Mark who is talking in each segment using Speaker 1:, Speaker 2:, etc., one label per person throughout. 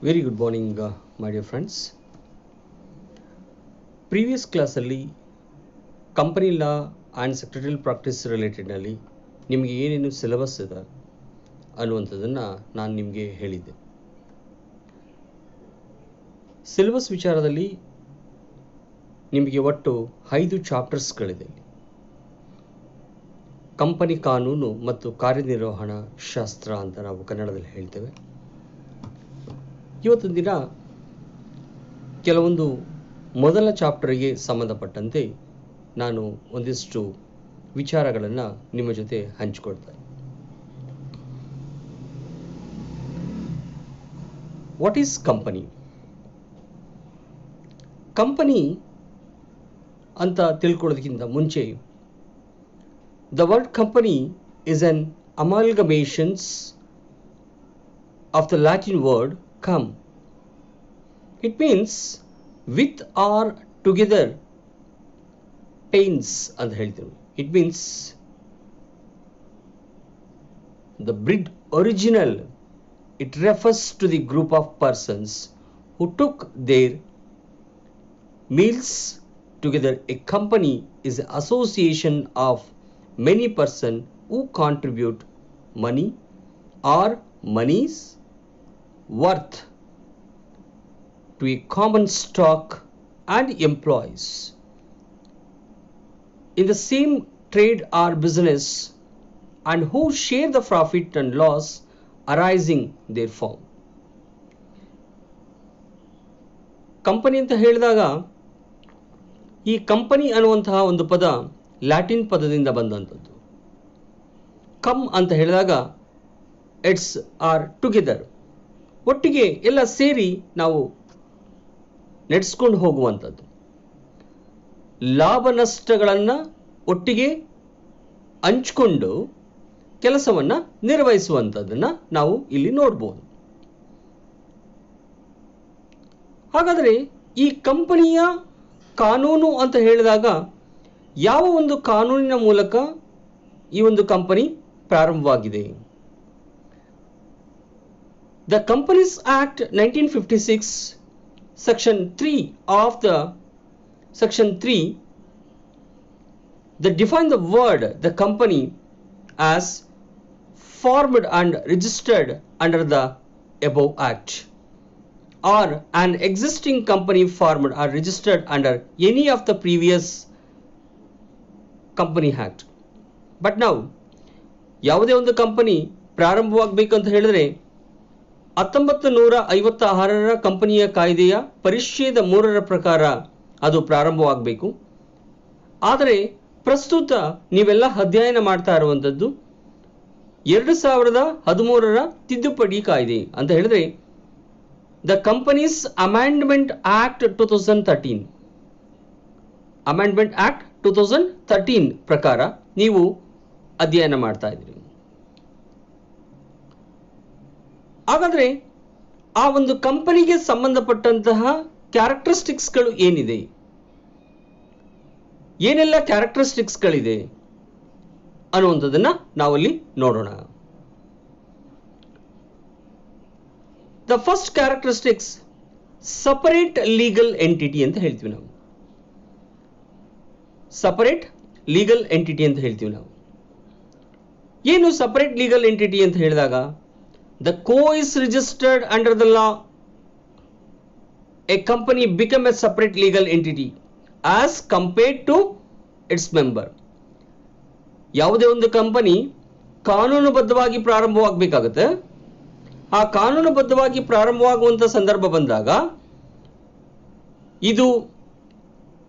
Speaker 1: Very good morning, my dear friends. Previous class ಅಲ್ಲಿ company law and secretarial practice ರಿಲೇಟೆಡ್ನಲ್ಲಿ ನಿಮಗೆ ಏನೇನು syllabus ಇದೆ ಅನ್ನುವಂಥದ್ದನ್ನು ನಾನು ನಿಮಗೆ ಹೇಳಿದ್ದೆ. ಸಿಲೆಬಸ್ ವಿಚಾರದಲ್ಲಿ ನಿಮಗೆ ಒಟ್ಟು 5 ಚಾಪ್ಟರ್ಸ್ಗಳಿದೆ. ಕಂಪನಿ ಕಾನೂನು ಮತ್ತು ಕಾರ್ಯನಿರ್ವಹಣಾ ಶಾಸ್ತ್ರ ಅಂತ ನಾವು ಕನ್ನಡದಲ್ಲಿ ಹೇಳ್ತೇವೆ. ಇವತ್ತಿನ ದಿನ ಕೆಲವೊಂದು ಮೊದಲ ಚಾಪ್ಟರ್ಗೆ ಸಂಬಂಧಪಟ್ಟಂತೆ ನಾನು ಒಂದಿಷ್ಟು ವಿಚಾರಗಳನ್ನು ನಿಮ್ಮ ಜೊತೆ ಹಂಚಿಕೊಳ್ತೇನೆ. What is company? ಕಂಪನಿ ಅಂತ ತಿಳ್ಕೊಳ್ಳೋದಕ್ಕಿಂತ ಮುಂಚೆ the word company is an amalgamation of the Latin word cum. It means with or together pains ಅಂತ ಹೇಳ್ತೀವಿ. It means the breed original. It refers to the group of persons who took their meals together. A company is an association of many persons who contribute money or monies worth to a common stock and employees in the same trade or business and who share the profit and loss arising therefrom. Company ಅಂತ ಹೇಳಿದಾಗ ಈ company ಅನ್ನುವಂತಹ ಒಂದು ಪದ Latin ಪದದಿಂದ ಬಂದಂಥದ್ದು. Come ಅಂತ ಹೇಳಿದಾಗ it's R together, ಒಟ್ಟಿಗೆ ಎಲ್ಲ ಸೇರಿ ನಾವು ನಡೆಸ್ಕೊಂಡು ಹೋಗುವಂಥದ್ದು. ಲಾಭ ನಷ್ಟಗಳನ್ನು ಒಟ್ಟಿಗೆ ಹಂಚಿಕೊಂಡು ಕೆಲಸವನ್ನು ನಿರ್ವಹಿಸುವಂಥದ್ದನ್ನು ನಾವು ಇಲ್ಲಿ ನೋಡ್ಬೋದು. ಹಾಗಾದರೆ ಈ ಕಂಪನಿಯ ಕಾನೂನು ಅಂತ ಹೇಳಿದಾಗ ಯಾವ ಒಂದು ಕಾನೂನಿನ ಮೂಲಕ ಈ ಒಂದು ಕಂಪನಿ ಪ್ರಾರಂಭವಾಗಿದೆ? The Companies Act 1956 Section 3 of the Section 3 that define the word the company as formed and registered under the above act or an existing company formed or registered under any of the previous company act. But ನಾವು ಯಾವುದೇ ಒಂದು company ಪ್ರಾರಂಭವಾಗಬೇಕಂತ ಹೇಳಿದ್ರೆ 1956ರ ಕಂಪನಿಯ ಕಾಯ್ದೆಯ ಪರಿಚ್ಛೇದ 3ರ ಪ್ರಕಾರ ಅದು ಪ್ರಾರಂಭವಾಗಬೇಕು. ಆದರೆ ಪ್ರಸ್ತುತ ನೀವೆಲ್ಲ ಅಧ್ಯಯನ ಮಾಡ್ತಾ ಇರುವಂಥದ್ದು 2013ರ ತಿದ್ದುಪಡಿ ಕಾಯ್ದೆ ಅಂತ ಹೇಳಿದ್ರೆ the companies amendment act 2013. Amendment act 2013 ಪ್ರಕಾರ ನೀವು ಅಧ್ಯಯನ ಮಾಡ್ತಾ ಇದ್ದೀರಿ. ಹಾಗಾದರೆ ಆ ಒಂದು ಕಂಪನಿಗೆ ಸಂಬಂಧಪಟ್ಟಂತಹ ಕ್ಯಾರೆಕ್ಟರಿಸ್ಟಿಕ್ಸ್ಗಳು ಏನಿದೆ, ಏನೆಲ್ಲ ಕ್ಯಾರೆಕ್ಟರಿಸ್ಟಿಕ್ಸ್ಗಳಿದೆ ಅನ್ನುವಂಥದ್ದನ್ನು ನಾವಲ್ಲಿ ನೋಡೋಣ. The first characteristics separate legal entity ಅಂತ ಹೇಳ್ತೀವಿ ನಾವು. ಸಪರೇಟ್ ಲೀಗಲ್ ಎಂಟಿಟಿ ಅಂತ ಹೇಳ್ತೀವಿ ನಾವು. ಏನು ಸಪರೇಟ್ ಲೀಗಲ್ ಎಂಟಿಟಿ ಅಂತ ಹೇಳಿದಾಗ the co is registered under the law. A company become a separate legal entity as compared to its member. ಯಾವುದೇ ಒಂದು ಕಂಪನಿ ಕಾನೂನುಬದ್ಧವಾಗಿ ಪ್ರಾರಂಭವಾಗಬೇಕಾಗುತ್ತೆ. ಆ ಕಾನೂನುಬದ್ಧವಾಗಿ ಪ್ರಾರಂಭವಾಗುವಂಥ ಸಂದರ್ಭ ಬಂದಾಗ ಇದು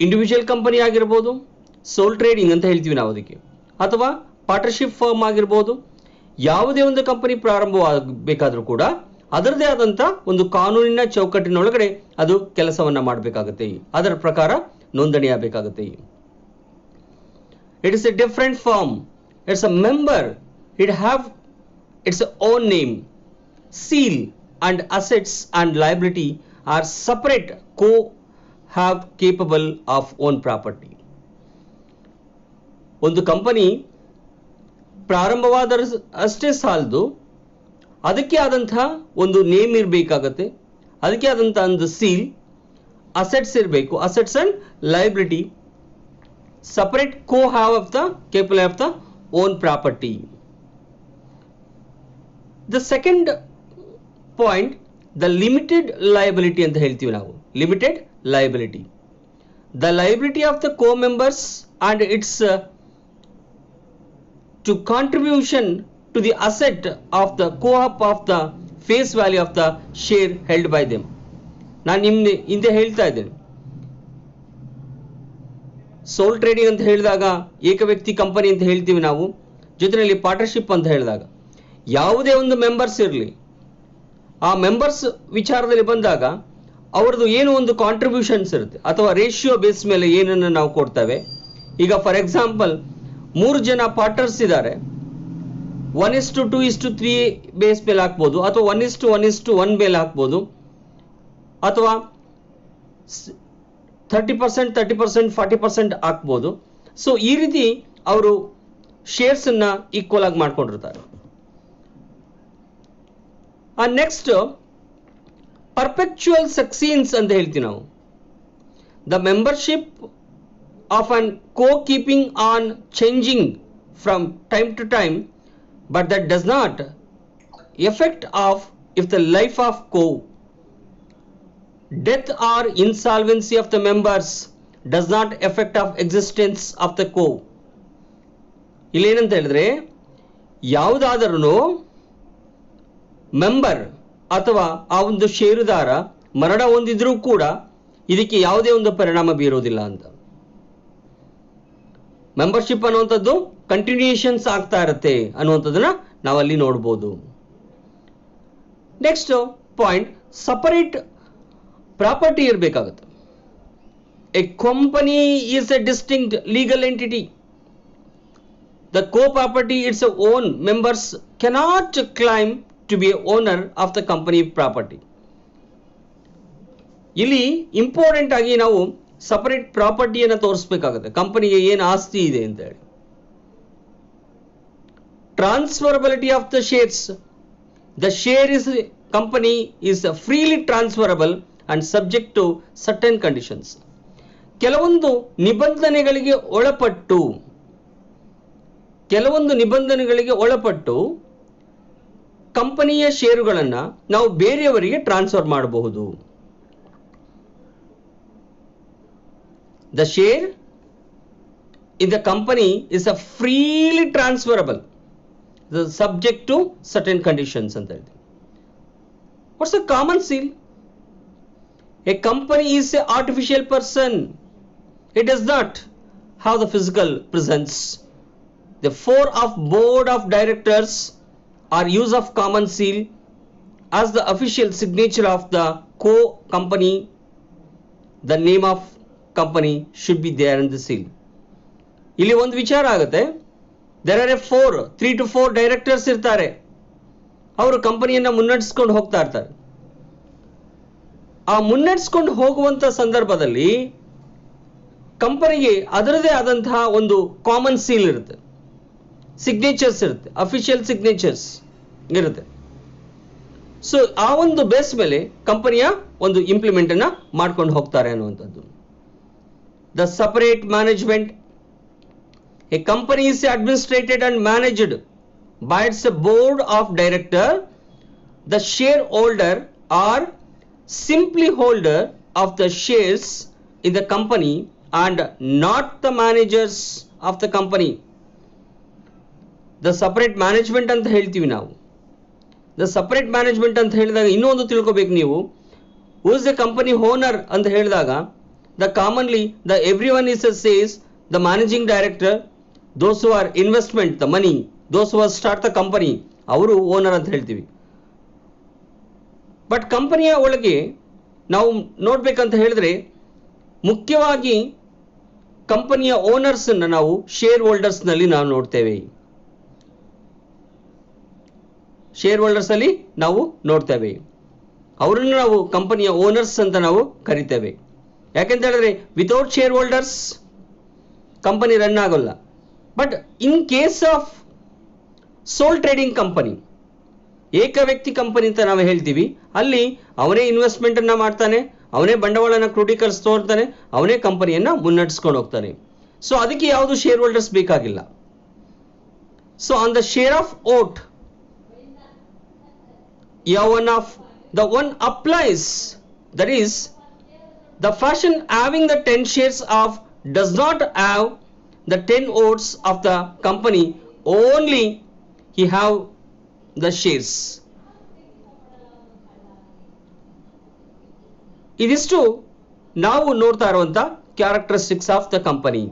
Speaker 1: ಇಂಡಿವಿಜುವಲ್ ಕಂಪನಿ ಆಗಿರ್ಬೋದು, ಸೋಲ್ ಟ್ರೇಡಿಂಗ್ ಅಂತ ಹೇಳ್ತೀವಿ ನಾವು ಅದಕ್ಕೆ, ಅಥವಾ ಪಾರ್ಟ್ನರ್ಶಿಪ್ ಫರ್ಮ್ ಆಗಿರ್ಬೋದು. ಯಾವುದೇ ಒಂದು ಕಂಪನಿ ಪ್ರಾರಂಭವಾಗಬೇಕಾದ್ರೂ ಕೂಡ ಅದರದೇ ಆದಂಥ ಒಂದು ಕಾನೂನಿನ ಚೌಕಟ್ಟಿನೊಳಗಡೆ ಅದು ಕೆಲಸವನ್ನು ಮಾಡಬೇಕಾಗುತ್ತೆ. ಅದರ ಪ್ರಕಾರ ನೋಂದಣಿ ಆಗಬೇಕಾಗುತ್ತೆ. It is a different form. It's a member. It have its own name, seal and assets and liability are separate have capable of own property. ಒಂದು ಕಂಪನಿ ಪ್ರಾರಂಭವಾದ ಅಷ್ಟೇ ಸಾಲದು, ಅದಕ್ಕೆ ಆದಂತಹ ಒಂದು ನೇಮ್ ಇರಬೇಕಾಗತ್ತೆ, ಅದಕ್ಕೆ ಆದಂಥ ಒಂದು ಸೀಲ್, ಅಸೆಟ್ಸ್ ಇರಬೇಕು, assets and liability, separate co have of the capable of the own property. The second point, the limited liability ಅಂತ ಹೇಳ್ತೀವಿ ನಾವು. Limited liability, the liability of the co members and its to contribution to the asset of the co-op of the face value of the share held by them. ನಾನು ನಿಮ್ಗೆ ಹಿಂದೆ ಹೇಳ್ತಾ ಇದ್ದೇನೆ, ಸೋಲ್ trading ಅಂತ ಹೇಳಿದಾಗ ಏಕ ವ್ಯಕ್ತಿ ಕಂಪನಿ ಅಂತ ಹೇಳ್ತೀವಿ ನಾವು, ಜೊತೆಯಲ್ಲಿ ಪಾರ್ಟ್ನರ್ಶಿಪ್ ಅಂತ ಹೇಳಿದಾಗ ಯಾವುದೇ ಒಂದು ಮೆಂಬರ್ಸ್ ಇರಲಿ, ಆ ಮೆಂಬರ್ಸ್ ವಿಚಾರದಲ್ಲಿ ಬಂದಾಗ ಅವರದು ಏನು ಒಂದು ಕಾಂಟ್ರಿಬ್ಯೂಷನ್ಸ್ ಇರುತ್ತೆ ಅಥವಾ ರೇಷಿಯೋ ಬೇಸ್ ಮೇಲೆ ಏನನ್ನು ನಾವು ಕೊಡ್ತೇವೆ. ಈಗ ಫಾರ್ ಎಕ್ಸಾಂಪಲ್ 3 ಜನ ಪಾರ್ಟ್ನರ್ಸ್ ಇದ್ದಾರೆ, 1:2:3 ಬೇಸ್ ಮೇಲೆ ಹಾಕ್ಬೋದು, ಅಥವಾ 1:1:1 ಮೇಲೆ ಹಾಕ್ಬೋದು, ಅಥವಾ 30%, 30%, 40% ಹಾಕ್ಬೋದು. ಸೊ ಈ ರೀತಿ ಅವರು ಶೇರ್ಸ್ ಅನ್ನ ಈಕ್ವಲ್ ಆಗಿ ಮಾಡ್ಕೊಂಡಿರ್ತಾರೆ. ನೆಕ್ಸ್ಟ್ ಪರ್ಪೆಕ್ಚುಯಲ್ ಸಕ್ಸೀನ್ಸ್ ಅಂತ ಹೇಳ್ತೀವಿ ನಾವು. The membership of an co-keeping on changing from time to time, but that does not affect of if the life of co, death or insolvency of the members does not affect of existence of the co. ಇಲ್ಲಿ ಏನಂತ ಹೇಳಿದ್ರೆ, ಯಾವುದಾದರೂ member ಅಥವಾ ಆ ಒಂದು ಷೇರುದಾರ ಮರಣ ಹೊಂದಿದ್ರೂ ಕೂಡ ಇದಕ್ಕೆ ಯಾವುದೇ ಒಂದು ಪರಿಣಾಮ ಬೀರೋದಿಲ್ಲ ಅಂತ. ಮೆಂಬರ್ಶಿಪ್ ಅನ್ನುವಂಥದ್ದು ಕಂಟಿನ್ಯೂಯೇಷನ್ಸ್ ಆಗ್ತಾ ಇರುತ್ತೆ ಅನ್ನುವಂಥದ್ದನ್ನ ನಾವಲ್ಲಿ ನೋಡ್ಬೋದು. ನೆಕ್ಸ್ಟ್ ಪಾಯಿಂಟ್, ಸಪರೇಟ್ ಪ್ರಾಪರ್ಟಿ ಇರಬೇಕಾಗುತ್ತೆ. A company is a distinct legal entity. The co property its own members cannot claim to be owner of the company property. ಇಲ್ಲಿ ಇಂಪಾರ್ಟೆಂಟ್ ಆಗಿ ನಾವು ಸಪರೇಟ್ ಪ್ರಾಪರ್ಟಿಯನ್ನು ತೋರಿಸಬೇಕಾಗುತ್ತೆ, ಕಂಪನಿಗೆ ಏನು ಆಸ್ತಿ ಇದೆ ಅಂತ ಹೇಳಿ. Transferability of the shares, the share is company is freely transferable and subject to certain conditions. ಕೆಲವೊಂದು ನಿಬಂಧನೆಗಳಿಗೆ ಒಳಪಟ್ಟು ಕಂಪನಿಯ ಷೇರುಗಳನ್ನು ನಾವು ಬೇರೆಯವರಿಗೆ ಟ್ರಾನ್ಸ್ಫರ್ ಮಾಡಬಹುದು. The share in the company is a freely transferable, subject to certain conditions ಅಂತ ಹೇಳ್ತೀವಿ. What's the common seal? A company is an artificial person. It does not have the physical presence. The 4 of board of directors are use of common seal as the official signature of the co-company. The name of company should be there in the seal. ಇಲ್ಲಿ ಒಂದು ವಿಚಾರ ಆಗುತ್ತೆ, there are 3 to 4 directors ಇರ್ತಾರೆ, ಅವರು ಕಂಪನಿಯನ್ನ ಮುನ್ನಡೆಸ್ಕೊಂಡು ಹೋಗ್ತಾ ಇರ್ತಾರೆ. ಆ ಮುನ್ನಡೆಸ್ಕೊಂಡು ಹೋಗುವಂತ ಸಂದರ್ಭದಲ್ಲಿ ಕಂಪನಿಗೆ ಅದರದೇ ಆದಂತಹ ಒಂದು ಕಾಮನ್ ಸೀಲ್ ಇರುತ್ತೆ, ಸಿಗ್ನೇಚರ್ಸ್ ಇರುತ್ತೆ, ಅಫಿಷಿಯಲ್ ಸಿಗ್ನೇಚರ್ಸ್ ಇರುತ್ತೆ. ಸೊ ಆ ಒಂದು ಬೇಸ್ ಮೇಲೆ ಕಂಪನಿಯ ಒಂದು ಇಂಪ್ಲಿಮೆಂಟ್ ಅನ್ನ ಮಾಡ್ಕೊಂಡು ಹೋಗ್ತಾರೆ ಅನ್ನುವಂಥದ್ದು. The separate management, a company is administrated and managed by its board of director. The shareholder are simply holder of the shares in the company and not the managers of the company. The separate management ಅಂತ ಹೇಳ್ತೀವಿ ನಾವು. The separate management ಅಂತ ಹೇಳಿದಾಗ ಇನ್ನೊಂದು ತಿಳ್ಕೋಬೇಕು ನೀವು, who is the company owner ಅಂತ ಹೇಳಿದಾಗ the commonly the everyone is says the managing director, those who are investment the money, those who start the company ಅವರು ಓನರ್ ಅಂತ ಹೇಳ್ತೀವಿ. ಬಟ್ ಕಂಪನಿಯ ಒಳಗೆ ನಾವು ನೋಡ್ಬೇಕಂತ ಹೇಳಿದ್ರೆ ಮುಖ್ಯವಾಗಿ ಕಂಪನಿಯ ಓನರ್ಸ್ ಅನ್ನು ನಾವು ಶೇರ್ ಹೋಲ್ಡರ್ಸ್ ನಲ್ಲಿ ನಾವು ನೋಡ್ತೇವೆ. ಶೇರ್ ಹೋಲ್ಡರ್ಸ್ ಅಲ್ಲಿ ನಾವು ನೋಡ್ತೇವೆ, ಅವರನ್ನು ನಾವು ಕಂಪನಿಯ ಓನರ್ಸ್ ಅಂತ ನಾವು ಕರಿತೇವೆ. ಯಾಕೆಂತ ಹೇಳಿದ್ರೆ without share holders company run ಆಗೋಲ್ಲ. But in case of sole trading company, ಏಕ ವ್ಯಕ್ತಿ ಕಂಪನಿ ಅಂತ ನಾವು ಹೇಳ್ತೀವಿ. ಅಲ್ಲಿ ಅವನೇ ಇನ್ವೆಸ್ಟ್ಮೆಂಟ್ ಅನ್ನ ಮಾಡ್ತಾನೆ, ಅವನೇ ಬಂಡವಾಳನ ಕ್ರೋಢೀಕರಿಸ್ತಾನೆ, ಅವನೇ ಕಂಪನಿಯನ್ನ ಮುನ್ನಡೆಸ್ಕೊಂಡು ಹೋಗ್ತಾನೆ. ಸೊ ಅದಕ್ಕೆ ಯಾವುದು ಶೇರ್ ಹೋಲ್ಡರ್ಸ್ ಬೇಕಾಗಿಲ್ಲ. So on the share of vote the one applies, that is the fashion having the 10 shares of does not have the 10 votes of the company, only he have the shares. ಇದಿಷ್ಟು ನಾವು ನೋಡ್ತಾ ಇರುವಂತ characteristics of the company.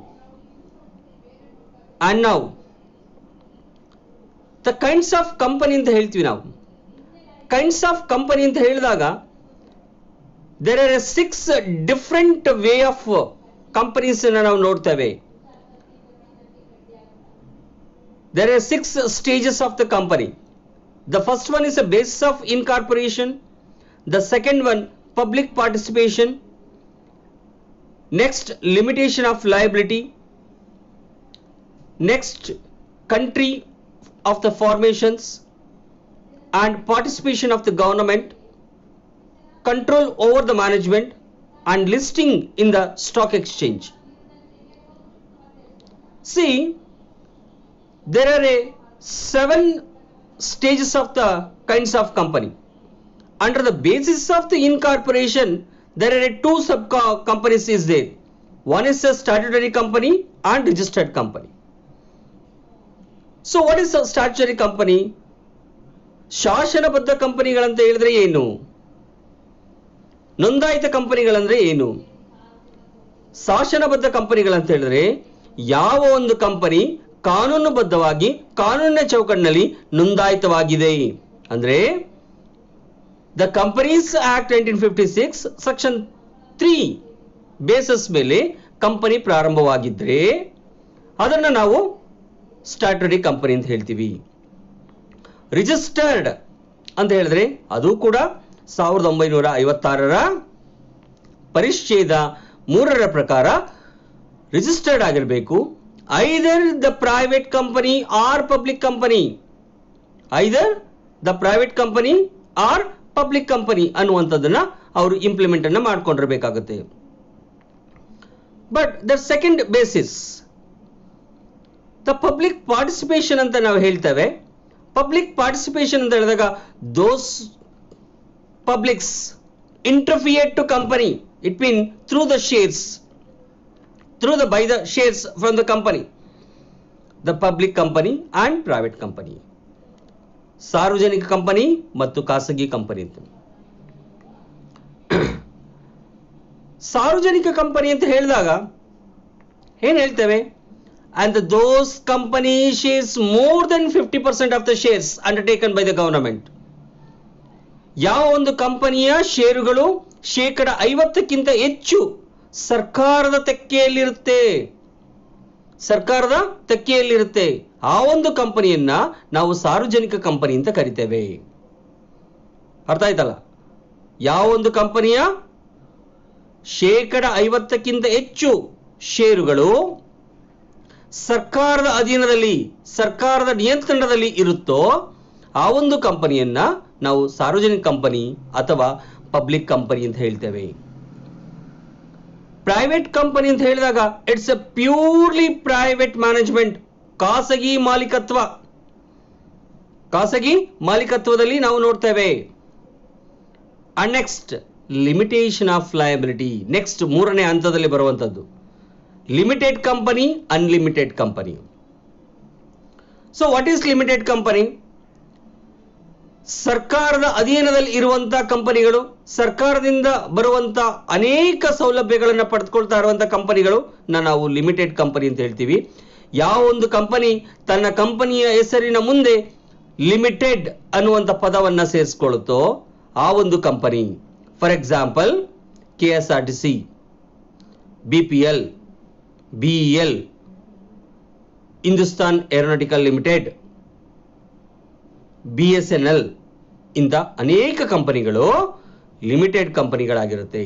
Speaker 1: And ನಾವು the kinds of company ಅಂತ ಹೇಳ್ತೀವಿ. ನಾವು kinds of company ಅಂತ ಹೇಳಿದಾಗ there are 6 different way of companies ನಾವು ನೋಡ್ತೇವೆ. There are 6 stages of the company. The first one is a basis of incorporation. The second one public participation. Next, limitation of liability. Next, country of the formations and participation of the government, control over the management and listing in the stock exchange. See, there are 7 stages of the kinds of company. Under the basis of the incorporation, there are 2 sub companies is there. One is a statutory company and registered company. So what is a statutory company? ಶಾಸನಬದ್ಧ ಕಂಪನಿಗಳಂತ ಹೇಳಿದ್ರೆ ಏನು? ನೋಂದಾಯಿತ ಕಂಪನಿಗಳಂದ್ರೆ ಏನು? ಶಾಸನಬದ್ಧ ಕಂಪನಿಗಳಂತ ಹೇಳಿದ್ರೆ ಯಾವ ಒಂದು company ಕಾನೂನುಬದ್ಧವಾಗಿ ಕಾನೂನಿನ ಚೌಕಟ್ಟಿನಲ್ಲಿ ನೋಂದಾಯಿತವಾಗಿದೆ. ಅಂದ್ರೆ The Companies Act 1956 Section 3 basis ಮೇಲೆ ಕಂಪನಿ ಪ್ರಾರಂಭವಾಗಿದ್ರೆ ಅದನ್ನ ನಾವು ಸ್ಟ್ಯಾಟ್ಯೂಟರಿ ಕಂಪನಿ ಅಂತ ಹೇಳ್ತೀವಿ. ರಿಜಿಸ್ಟರ್ಡ್ ಅಂತ ಹೇಳಿದ್ರೆ ಅದು ಕೂಡ 1956ರ ಪರಿಚ್ಛೇದ 3ರ ಪ್ರಕಾರ ರಿಜಿಸ್ಟರ್ಡ್ ಆಗಿರಬೇಕು. Either the private company or public company, either the private company or public company ಅನ್ನುವಂಥದ್ದನ್ನ ಅವರು ಇಂಪ್ಲಿಮೆಂಟ್ ಅನ್ನ ಮಾಡ್ಕೊಂಡಿರಬೇಕಾಗುತ್ತೆ. But the second basis the public participation ಅಂತ ನಾವು ಹೇಳ್ತೇವೆ. ಪಬ್ಲಿಕ್ ಪಾರ್ಟಿಸಿಪೇಷನ್ ಅಂತ ಹೇಳಿದಾಗ those publics interfere to company, it mean through the shares, through the buy the shares from the company, the public company and private company. ಸಾರ್ವಜನಿಕ company ಮತ್ತು ಖಾಸಗಿ company ಅಂತ. ಸಾರ್ವಜನಿಕ ಕಂಪನಿ ಅಂತ ಹೇಳಿದಾಗ ಏನ್ ಹೇಳ್ತೇವೆ? and those company shares more than 50% of the shares undertaken by the government. ಯಾವ ಒಂದು ಕಂಪನಿಯ ಷೇರುಗಳು 50%ಕ್ಕಿಂತ ಹೆಚ್ಚು ಸರ್ಕಾರದ ತೆಕ್ಕೆಯಲ್ಲಿರುತ್ತೆ, ಸರ್ಕಾರದ ತೆಕ್ಕೆಯಲ್ಲಿರುತ್ತೆ, ಆ ಒಂದು ಕಂಪನಿಯನ್ನ ನಾವು ಸಾರ್ವಜನಿಕ ಕಂಪನಿ ಅಂತ ಕರಿತೇವೆ. ಅರ್ಥ ಆಯ್ತಲ್ಲ? ಯಾವ ಒಂದು ಕಂಪನಿಯ 50%ಕ್ಕಿಂತ ಹೆಚ್ಚು ಷೇರುಗಳು ಸರ್ಕಾರದ ಅಧೀನದಲ್ಲಿ, ಸರ್ಕಾರದ ನಿಯಂತ್ರಣದಲ್ಲಿ ಇರುತ್ತೋ ಆ ಒಂದು ಕಂಪನಿಯನ್ನ ನಾವು ಸಾರ್ವಜನಿಕ ಕಂಪನಿ ಅಥವಾ ಪಬ್ಲಿಕ್ ಕಂಪನಿ ಅಂತ ಹೇಳ್ತೇವೆ. ಪ್ರೈವೇಟ್ ಕಂಪನಿ ಅಂತ ಹೇಳಿದಾಗ it's a purely private management, ಖಾಸಗಿ ಮಾಲೀಕತ್ವ, ಖಾಸಗಿ ಮಾಲೀಕತ್ವದಲ್ಲಿ ನಾವು ನೋಡ್ತೇವೆ. And next limitation of liability, next 3ನೇ ಹಂತದಲ್ಲಿ ಬರುವಂತದ್ದು limited company, unlimited company. So what is limited company? ಸರ್ಕಾರದ ಅಧೀನದಲ್ಲಿ ಇರುವಂತಹ ಕಂಪನಿಗಳು, ಸರ್ಕಾರದಿಂದ ಬರುವಂತ ಅನೇಕ ಸೌಲಭ್ಯಗಳನ್ನು ಪಡೆದುಕೊಳ್ತಾ ಇರುವಂತಹ ಕಂಪನಿಗಳು ನಾವು ಲಿಮಿಟೆಡ್ ಕಂಪನಿ ಅಂತ ಹೇಳ್ತೀವಿ. ಯಾವ ಒಂದು ಕಂಪನಿ ತನ್ನ ಕಂಪನಿಯ ಹೆಸರಿನ ಮುಂದೆ ಲಿಮಿಟೆಡ್ ಅನ್ನುವಂಥ ಪದವನ್ನ ಸೇರಿಸ್ಕೊಳ್ಳುತ್ತೋ ಆ ಒಂದು company. For example KSRTC, BPL, BEL, Hindustan aeronautical limited, BSNL ಇಂಥ ಅನೇಕ ಕಂಪನಿಗಳು ಲಿಮಿಟೆಡ್ ಕಂಪನಿಗಳಾಗಿರುತ್ತೆ.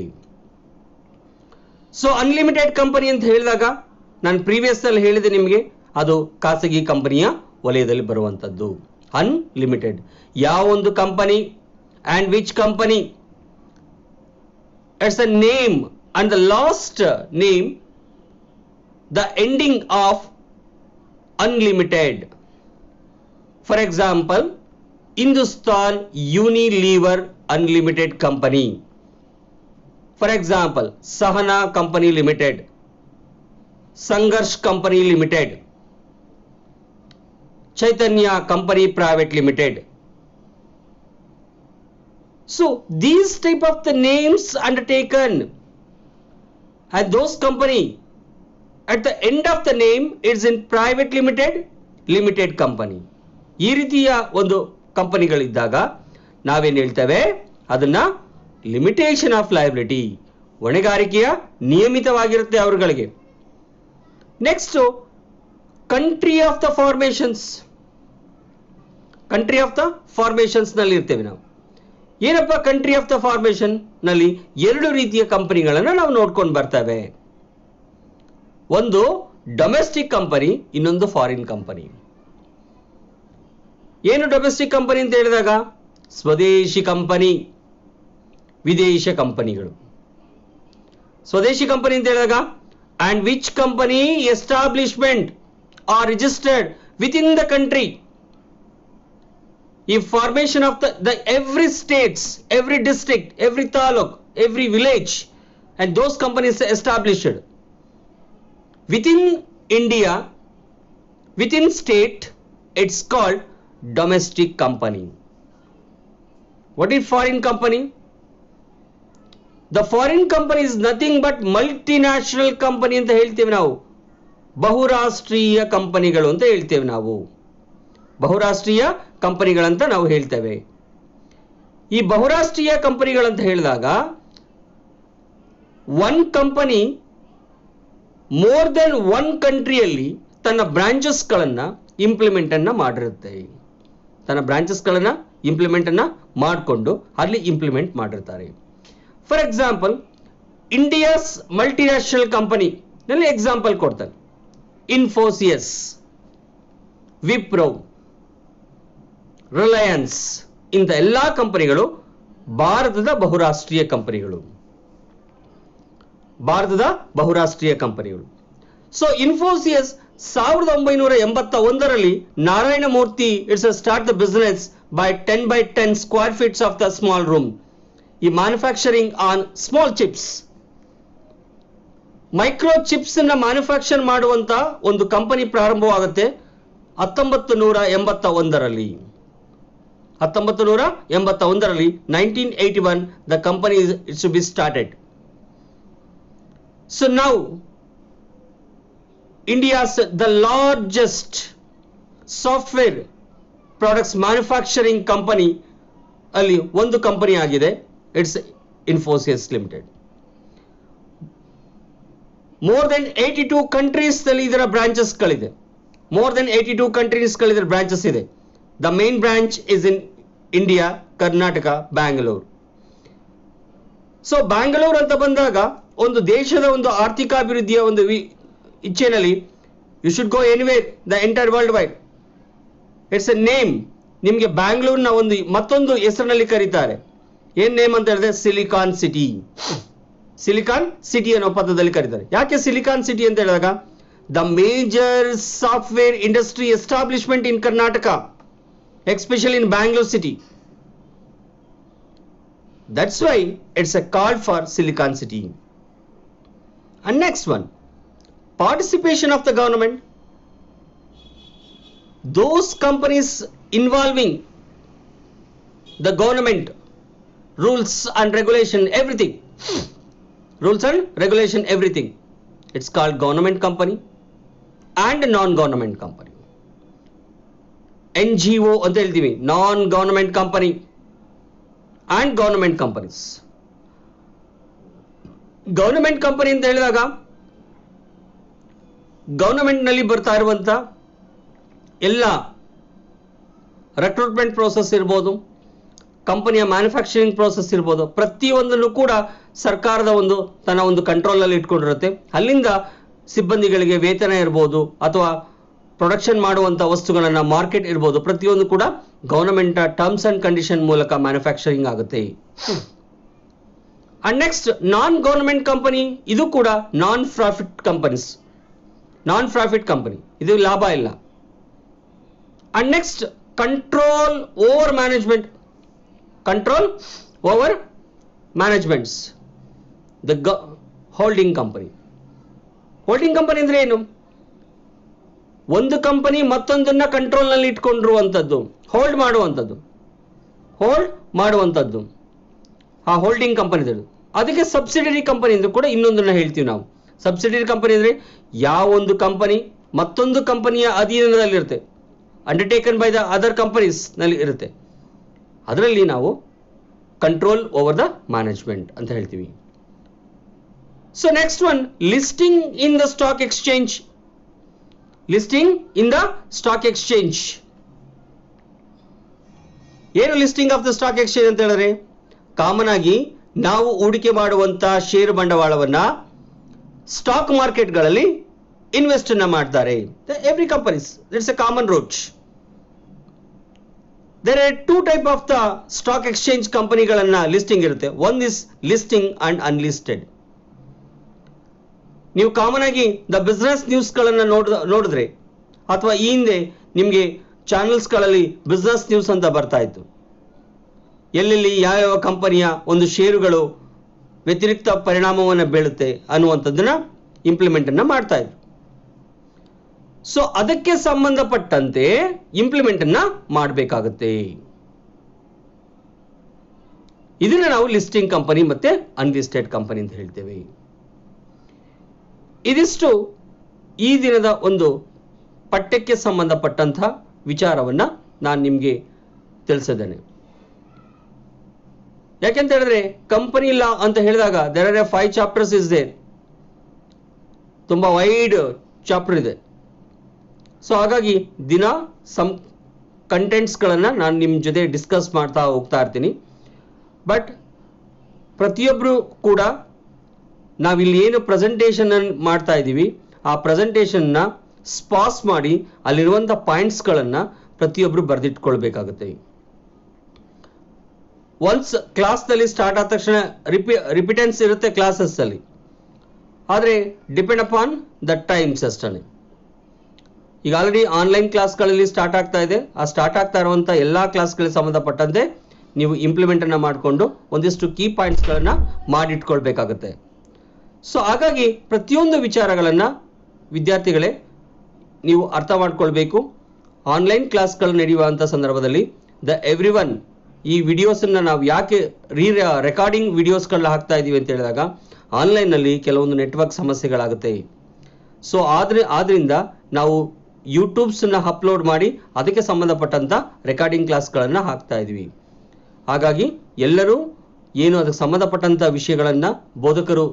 Speaker 1: ಸೊ ಅನ್ಲಿಮಿಟೆಡ್ ಕಂಪನಿ ಅಂತ ಹೇಳಿದಾಗ ನಾನು ಪ್ರೀವಿಯಸ್ ನಲ್ಲಿ ಹೇಳಿದೆ ನಿಮಗೆ, ಅದು ಖಾಸಗಿ ಕಂಪನಿಯ ವಲಯದಲ್ಲಿ ಬರುವಂತದ್ದು. ಅನ್ಲಿಮಿಟೆಡ್. ಯಾವ ಒಂದು company and which company, it's a name and the last name the ending of unlimited. For example, Hindustan Unilever Unlimited Company. For example, Sahana Company Limited, Sangarsh Company Limited, Chaitanya Company Private Limited. So these type of the names undertaken, and those company at the end of the name is in private limited company. ಈ ರೀತಿಯ ಒಂದು ಕಂಪನಿಗಳಿದ್ದಾಗ ನಾವೇನು ಹೇಳ್ತೇವೆ, ಅದನ್ನ limitation of liability, ಹೊಣೆಗಾರಿಕೆಯ ನಿಯಮಿತವಾಗಿರುತ್ತೆ ಅವರುಗಳಿಗೆ. Next, country of the formations. Country of the formations ನಲ್ಲಿ ಇರ್ತೇವೆ ನಾವು. ಏನಪ್ಪ ಕಂಟ್ರಿ ಆಫ್ ದ ಫಾರ್ಮೇಶನ್ ನಲ್ಲಿ ಎರಡು ರೀತಿಯ ಕಂಪನಿಗಳನ್ನು ನಾವು ನೋಡ್ಕೊಂಡು ಬರ್ತೇವೆ. ಒಂದು ಡೊಮೆಸ್ಟಿಕ್ ಕಂಪನಿ, ಇನ್ನೊಂದು ಫಾರಿನ್ ಕಂಪನಿ. ಏನು ಡೊಮೆಸ್ಟಿಕ್ ಕಂಪನಿ ಅಂತ ಹೇಳಿದಾಗ ಸ್ವದೇಶಿ ಕಂಪನಿ, ವಿದೇಶ ಕಂಪನಿಗಳು. ಸ್ವದೇಶಿ ಕಂಪನಿ ಅಂತ ಹೇಳಿದಾಗ and which company establishment are registered within the country. If formation of the every states, every district, every taluk, every village, and those companies established within India, within state, it's called domestic company. What is foreign company? The foreign company is nothing but multinational company ಅಂತ ಹೇಳ್ತೇವೆ ನಾವು. ಬಹುರಾಷ್ಟ್ರೀಯ ಕಂಪನಿಗಳು ಅಂತ ಹೇಳ್ತೇವೆ ನಾವು. ಬಹುರಾಷ್ಟ್ರೀಯ ಕಂಪನಿಗಳಂತ ನಾವು ಹೇಳ್ತೇವೆ. ಈ ಬಹುರಾಷ್ಟ್ರೀಯ ಕಂಪನಿಗಳಂತ ಹೇಳಿದಾಗ one company more than one ಕಂಟ್ರಿಯಲ್ಲಿ ತನ್ನ ಬ್ರಾಂಚಸ್ಗಳನ್ನ ಇಂಪ್ಲಿಮೆಂಟ್ ಅನ್ನ ಮಾಡಿರುತ್ತೆ. ತನ್ನ ಬ್ರಾಂಚಸ್ಗಳನ್ನ ಇಂಪ್ಲಿಮೆಂಟ್ ಅನ್ನ ಮಾಡಿಕೊಂಡು ಅಲ್ಲಿ ಇಂಪ್ಲಿಮೆಂಟ್ ಮಾಡಿರ್ತಾರೆ. For example, India's multinational company ನಲ್ಲಿ ಎಕ್ಸಾಂಪಲ್ ಕೊಡ್ತಾನೆ. ಇನ್ಫೋಸಿಯಸ್, ವಿಪ್ರೋ, ರಿಲಯನ್ಸ್, ಇಂಥ ಎಲ್ಲಾ ಕಂಪನಿಗಳು ಭಾರತದ ಬಹುರಾಷ್ಟ್ರೀಯ ಕಂಪನಿಗಳು. ಭಾರತದ ಬಹುರಾಷ್ಟ್ರೀಯ ಕಂಪನಿಗಳು. ಸೊ ಇನ್ಫೋಸಿಯಸ್ 1981ರಲ್ಲಿ Narayana Murthy it's start the business by 10 by 10 square feet of the small room. ಈ manufacturing on small chips, micro chips ಅನ್ನ ಮ್ಯಾನುಫ್ಯಾಕ್ಚರ್ ಮಾಡುವಂತ ಒಂದು company ಪ್ರಾರಂಭವಾಗುತ್ತೆ 1981ರಲ್ಲಿ. 1981ರಲ್ಲಿ 1981 the company is to be started. So now India's the largest software products manufacturing company ಅಲ್ಲಿ ಒಂದು company ಆಗಿದೆ, it's Infosys limited. More than 82 countries ನಲ್ಲಿ ಇದರ branches ಗಳಿದೆ. ಮೋರ್ ದೆನ್ 82 ಕಂಟ್ರೀಸ್ ಗಳಿದೆ ಬ್ರಾಂಚಸ್ ಇದೆ. The main branch is in India, Karnataka, Bangalore. So Bangalore ಅಂತ ಬಂದಾಗ ಒಂದು ದೇಶದ ಒಂದು ಆರ್ಥಿಕಾಭಿವೃದ್ಧಿಯ ಒಂದು ಇಚ್ಛೆನಲ್ಲಿ you should go anywhere the entire world wide. It's a name. ನಿಮಗೆ ಬ್ಯಾಂಗ್ಳೂರ್ನ ಒಂದು ಮತ್ತೊಂದು ಹೆಸರಿನಲ್ಲಿ ಕರೀತಾರೆ. ಏನ್ ನೇಮ್ ಅಂತ ಹೇಳಿದ್ರೆ ಸಿಲಿಕಾನ್ ಸಿಟಿ. ಸಿಲಿಕಾನ್ ಸಿಟಿ ಅನ್ನೋ ಪದದಲ್ಲಿ ಕರೀತಾರೆ. ಯಾಕೆ ಸಿಲಿಕಾನ್ ಸಿಟಿ ಅಂತ ಹೇಳಿದಾಗ the major software industry establishment in Karnataka, especially in Bangalore city. That's why it's A called for silicon city. And next one, participation of the government. Those companies involving the government rules and regulation, everything, rules and regulation, everything, it's called government company and non-government company. NGO anta heltivi, non-government company and government companies. Government company anta helidaga government ನಲ್ಲಿ ಬರ್ತಾ ಇರುವಂತ ಎಲ್ಲ recruitment process ಇರ್ಬೋದು, ಕಂಪನಿಯ manufacturing process ಇರ್ಬೋದು, ಪ್ರತಿಯೊಂದನ್ನು ಕೂಡ ಸರ್ಕಾರದ ಒಂದು ತನ್ನ ಒಂದು ಕಂಟ್ರೋಲ್ ಅಲ್ಲಿ ಇಟ್ಕೊಂಡಿರುತ್ತೆ. ಅಲ್ಲಿಂದ ಸಿಬ್ಬಂದಿಗಳಿಗೆ ವೇತನ ಇರ್ಬೋದು ಅಥವಾ ಪ್ರೊಡಕ್ಷನ್ ಮಾಡುವಂಥ ವಸ್ತುಗಳನ್ನು ಮಾರ್ಕೆಟ್ ಇರ್ಬೋದು, ಪ್ರತಿಯೊಂದು ಕೂಡ ಗವರ್ನಮೆಂಟ್ ಟರ್ಮ್ಸ್ ಅಂಡ್ ಕಂಡೀಷನ್ ಮೂಲಕ ಮ್ಯಾನುಫ್ಯಾಕ್ಚರಿಂಗ್ ಆಗುತ್ತೆ. And next non government company, ಇದು ಕೂಡ non profit companies, non profit company, ಇದು ಲಾಭ ಇಲ್ಲ. And next control over management, control over managements, the holding company. Holding company ಅಂದ್ರೆ ಏನು? ಒಂದು ಕಂಪನಿ ಮತ್ತೊಂದನ್ನ ಕಂಟ್ರೋಲ್ನಲ್ಲಿ ಇಟ್ಕೊಂಡಿರುವಂಥದ್ದು, ಹೋಲ್ಡ್ ಮಾಡುವಂಥದ್ದು ಆ ಹೋಲ್ಡಿಂಗ್ ಕಂಪನಿ. ಅದಕ್ಕೆ ಸಬ್ಸಿಡರಿ ಕಂಪನಿ ಎಂದು ಕೂಡ ಇನ್ನೊಂದನ್ನ ಹೇಳ್ತೀವಿ ನಾವು. ಸಬ್ಸಿಡರಿ ಕಂಪನಿ ಅಂದ್ರೆ ಯಾವೊಂದು ಕಂಪನಿ ಮತ್ತೊಂದು ಕಂಪನಿಯ ಅಧೀನದಲ್ಲಿರುತ್ತೆ, undertaken by the other companies ನಲ್ಲಿ ಇರುತ್ತೆ, ಅದರಲ್ಲಿ ನಾವು ಕಂಟ್ರೋಲ್ ಓವರ್ ದ ಮ್ಯಾನೇಜ್ಮೆಂಟ್ ಅಂತ ಹೇಳ್ತೀವಿ. So next one, listing in the stock exchange. Listing in the stock exchange ಏನು? Listing of the stock exchange ಅಂತ ಹೇಳಿದ್ರೆ, ಕಾಮನ್ ಆಗಿ ನಾವು ಹೂಡಿಕೆ ಮಾಡುವಂತ ಷೇರು ಬಂಡವಾಳವನ್ನ ಸ್ಟಾಕ್ ಮಾರ್ಕೆಟ್ಗಳಲ್ಲಿ ಇನ್ವೆಸ್ಟ್ ಅನ್ನ ಮಾಡ್ತಾರೆ. Every companies, it's a common root. There are two type of the stock exchange ಕಂಪನಿಗಳನ್ನ ಲಿಸ್ಟಿಂಗ್ ಇರುತ್ತೆ. One is listing and unlisted. ನೀವು ಕಾಮನ್ ಆಗಿ ದ ಬಿಸ್ನೆಸ್ ನ್ಯೂಸ್ಗಳನ್ನು ನೋಡಿದ್ರೆ, ಅಥವಾ ಈ ಹಿಂದೆ ನಿಮಗೆ ಚಾನೆಲ್ಸ್ಗಳಲ್ಲಿ ಬಿಸ್ನೆಸ್ ನ್ಯೂಸ್ ಅಂತ ಬರ್ತಾ ಇತ್ತು, ಎಲ್ಲೆಲ್ಲಿ ಯಾವ್ಯಾವ ಕಂಪನಿಯ ಒಂದು ಷೇರುಗಳು ವ್ಯತಿರಿಕ್ತ ಪರಿಣಾಮವನ್ನು ಬೀಳುತ್ತೆ ಅನ್ನುವಂಥದ್ದನ್ನ ಇಂಪ್ಲಿಮೆಂಟ್ ಅನ್ನ ಮಾಡ್ತಾ ಇದ್ರು. ಸೊ ಅದಕ್ಕೆ ಸಂಬಂಧಪಟ್ಟಂತೆ ಇಂಪ್ಲಿಮೆಂಟ್ ಅನ್ನ ಮಾಡಬೇಕಾಗುತ್ತೆ. ಇದನ್ನ ನಾವು ಲಿಸ್ಟಿಂಗ್ ಕಂಪನಿ ಮತ್ತೆ ಅನ್ಲಿಸ್ಟೆಡ್ ಕಂಪನಿ ಅಂತ ಹೇಳ್ತೇವೆ. ಇದಿಷ್ಟು ಈ ದಿನದ ಒಂದು ಪಠ್ಯಕ್ಕೆ ಸಂಬಂಧಪಟ್ಟಂತಹ ವಿಚಾರವನ್ನ ನಾನು ನಿಮಗೆ ತಿಳಿಸಿದ್ದೇನೆ. ಯಾಕೆಂತ ಹೇಳಿದ್ರೆ ಕಂಪನಿ ಲಾ ಅಂತ ಹೇಳಿದಾಗ there are 5 chapters is there, ತುಂಬಾ ವೈಡ್ ಚಾಪ್ಟರ್ ಇದೆ. ಸೊ ಹಾಗಾಗಿ ದಿನ ಸಮ್ ಕಂಟೆಂಟ್ಸ್ಗಳನ್ನು ನಾನು ನಿಮ್ಮ ಜೊತೆ ಡಿಸ್ಕಸ್ ಮಾಡ್ತಾ ಹೋಗ್ತಾ ಇರ್ತೀನಿ. ಬಟ್ ಪ್ರತಿಯೊಬ್ಬರು ಕೂಡ ನಾವಿಲ್ಲಿ ಏನು ಪ್ರೆಸೆಂಟೇಷನ್ ಮಾಡ್ತಾ ಇದ್ದೀವಿ, ಆ ಪ್ರೆಸೆಂಟೇಷನ್ನ ಸ್ಪಾಸ್ ಮಾಡಿ ಅಲ್ಲಿರುವಂಥ ಪಾಯಿಂಟ್ಸ್ಗಳನ್ನು ಪ್ರತಿಯೊಬ್ಬರು ಬರೆದಿಟ್ಕೊಳ್ಬೇಕಾಗುತ್ತೆ. ಒನ್ಸ್ ಕ್ಲಾಸ್ನಲ್ಲಿ ಸ್ಟಾರ್ಟ್ ಆದ ತಕ್ಷಣ ರಿಪಿಟೆನ್ಸ್ ಇರುತ್ತೆ ಕ್ಲಾಸಸ್ ಅಲ್ಲಿ, ಆದರೆ ಡಿಪೆಂಡ್ ಅಪಾನ್ ದ ಟೈಮ್ಸ್ ಅಷ್ಟೇ. ಈಗ ಆಲ್ರೆಡಿ ಆನ್ಲೈನ್ ಕ್ಲಾಸ್ಗಳಲ್ಲಿ ಸ್ಟಾರ್ಟ್ ಆಗ್ತಾ ಇದೆ. ಆ ಸ್ಟಾರ್ಟ್ ಆಗ್ತಾ ಇರುವಂಥ ಎಲ್ಲ ಕ್ಲಾಸ್ಗಳಿಗೆ ಸಂಬಂಧಪಟ್ಟಂತೆ ನೀವು ಇಂಪ್ಲಿಮೆಂಟ್ ಅನ್ನ ಮಾಡಿಕೊಂಡು ಒಂದಿಷ್ಟು ಕೀ ಪಾಯಿಂಟ್ಸ್ಗಳನ್ನು ಮಾಡಿಟ್ಕೊಳ್ಬೇಕಾಗುತ್ತೆ. ಸೊ ಹಾಗಾಗಿ ಪ್ರತಿಯೊಂದು ವಿಚಾರಗಳನ್ನು ವಿದ್ಯಾರ್ಥಿಗಳೇ ನೀವು ಅರ್ಥ ಮಾಡ್ಕೊಳ್ಬೇಕು. ಆನ್ಲೈನ್ ಕ್ಲಾಸ್ಗಳು ನಡೆಯುವಂಥ ಸಂದರ್ಭದಲ್ಲಿ ಎವ್ರಿ ಒನ್ ಈ ವಿಡಿಯೋಸನ್ನು ನಾವು ಯಾಕೆ ರೆಕಾರ್ಡಿಂಗ್ ವಿಡಿಯೋಸ್ಗಳನ್ನ ಹಾಕ್ತಾ ಇದ್ದೀವಿ ಅಂತ ಹೇಳಿದಾಗ, ಆನ್ಲೈನ್ನಲ್ಲಿ ಕೆಲವೊಂದು ನೆಟ್ವರ್ಕ್ ಸಮಸ್ಯೆಗಳಾಗುತ್ತೆ. ಸೊ ಆದ್ರಿಂದ ನಾವು ಯೂಟ್ಯೂಬ್ಸನ್ನ ಅಪ್ಲೋಡ್ ಮಾಡಿ ಅದಕ್ಕೆ ಸಂಬಂಧಪಟ್ಟಂಥ ರೆಕಾರ್ಡಿಂಗ್ ಕ್ಲಾಸ್ಗಳನ್ನು ಹಾಕ್ತಾ ಇದ್ದೀವಿ. ಹಾಗಾಗಿ ಎಲ್ಲರೂ ಏನು ಅದಕ್ಕೆ ಸಂಬಂಧಪಟ್ಟಂಥ ವಿಷಯಗಳನ್ನು ಬೋಧಕರು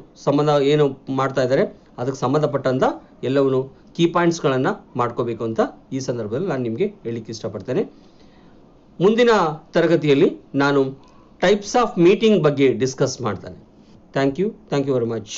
Speaker 1: ಏನು ಮಾಡ್ತಾ ಇದ್ದಾರೆ ಅದಕ್ಕೆ ಸಂಬಂಧಪಟ್ಟಂಥ ಎಲ್ಲವೂ ಕೀ ಪಾಯಿಂಟ್ಸ್ಗಳನ್ನು ಮಾಡ್ಕೋಬೇಕು ಅಂತ ಈ ಸಂದರ್ಭದಲ್ಲಿ ನಾನು ನಿಮಗೆ ಹೇಳಲಿಕ್ಕೆ ಇಷ್ಟಪಡ್ತೇನೆ. ಮುಂದಿನ ತರಗತಿಯಲ್ಲಿ ನಾನು ಟೈಪ್ಸ್ ಆಫ್ ಮೀಟಿಂಗ್ ಬಗ್ಗೆ ಡಿಸ್ಕಸ್ ಮಾಡ್ತೇನೆ. Thank you very much.